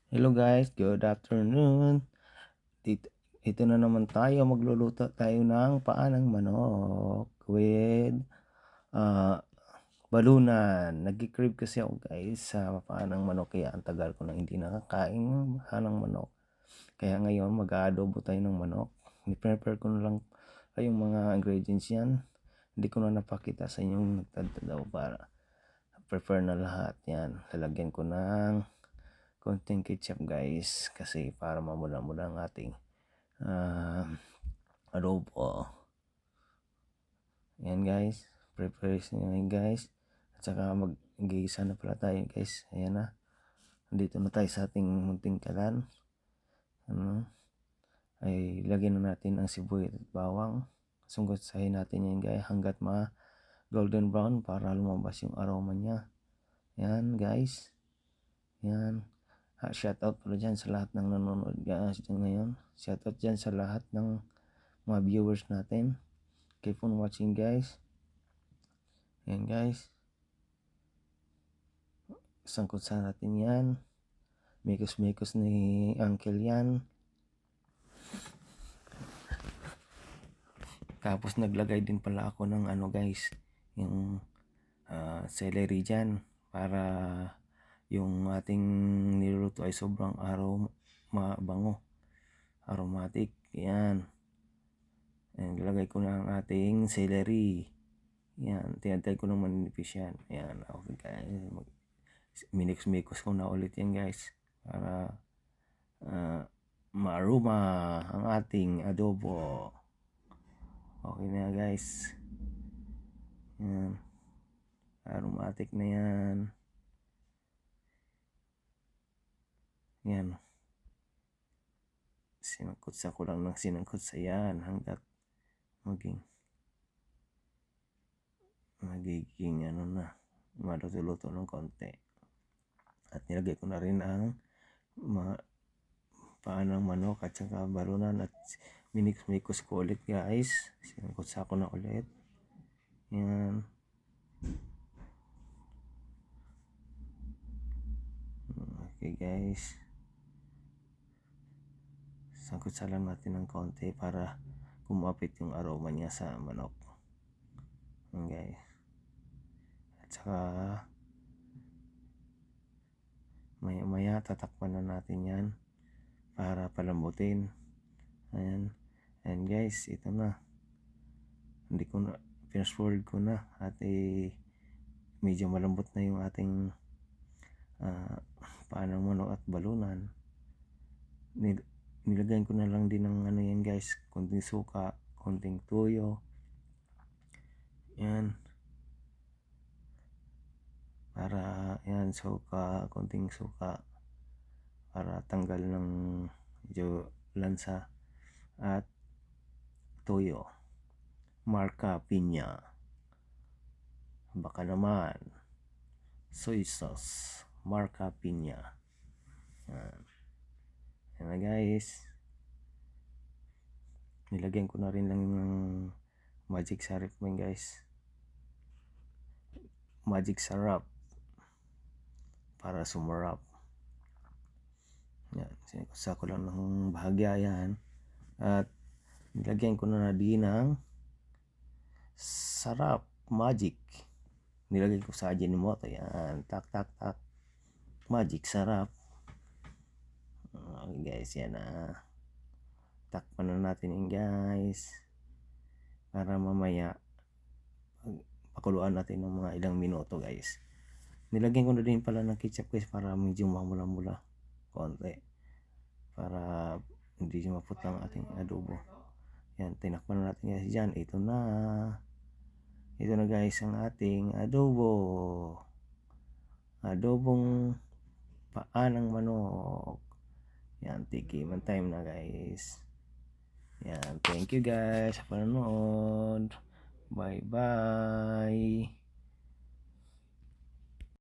Hello guys, good afternoon. Dito, ito na naman tayo, magluluto tayo ng paanang manok with ah, balunan. Nag-crave kasi ako guys sa paanang manok kaya ang tagal ko na hindi nakakain ng paanang manok. Kaya ngayon mag-aadobo tayo ng manok. I-prepare ko na lang yung mga ingredients yan. Hindi ko na napakita sa inyong nagtadaw para prepare na lahat yan. Lalagyan ko ng konting ketchup guys kasi para mamula-mula ang ating adobo. Ayan guys, preparation nyo guys. At saka mag-igisa na pala tayo guys. Ayan na, nandito na tayo sa ating munting kalan. Ay lagyan na natin ang sibuyas at bawang. Sunggosahin natin yan guys hanggat golden brown para lumabas yung aroma niya. Ayan guys. Ayan. Shout out pala dyan sa lahat ng nanonood guys dyan ngayon. Shout out dyan sa lahat ng mga viewers natin. Keep on watching guys. Ayan guys. Sangkot sa natin yan. Mikos-mikos ni Uncle yan. Tapos naglagay din pala ako ng ano guys. Yung celery dyan. Para yung ating niluluto ay sobrang mabango. Aromatic. Yan. Ayan, lalagay ko na ang ating celery. Yan, tinatay ko ng manipis yan. Yan, okay guys. Minix-mix ko na ulit yan guys. Para maaroma ang ating adobo. Okay na guys. Yan. Aromatic na yan. Yan. Sinangkutsa ko lang ng sinangkutsa yan hanggat magiging ano na, maluto-luto ng konti. At nilagay ko na rin ang paanang manok at saka balunan at minix-mix ko ulit guys. Sinangkutsa ko na ulit. Yan. Okay guys. Sangkutsa lang natin ng konti para kumapit yung aroma niya sa manok. Okay. At saka maya tatakpan na natin yan para palambutin. Ayan. And guys, ito na. Hindi ko na fast forward ko na at medyo malambot na yung ating paanang manok at balunan. Nilagyan ko na lang din ng ano yan guys, konting suka, konting tuyo. Yan. Para yan, konting suka para tanggal ng medyo lansa at tuyo. Marca Piña. Baka naman soy sauce. Marca Piña. Yan. Yan na guys. Nilagyan ko na rin lang ng magic syrup man guys. Magic syrup para sumarap. Yan, sinikusa ko lang ng bahagya yan. At nilagyan ko na din ng sarap magic. Nilagay ko sa Ajinomoto yan. Tak tak tak. Magic sarap. Okay guys, yan na. Takpan na natin yan guys. Para mamaya pakuluan natin ng mga ilang minuto guys. Nilagyan ko na din pala ng ketchup guys para medyo mamula-mula konti. Para hindi maputla ang ating adobo. Yan, tinakpan na natin guys dyan. Ito na guys ang ating adobo. Adobong paanang manok. Yan, tikiman time na guys. Yan, thank you guys sa panonood. Bye bye.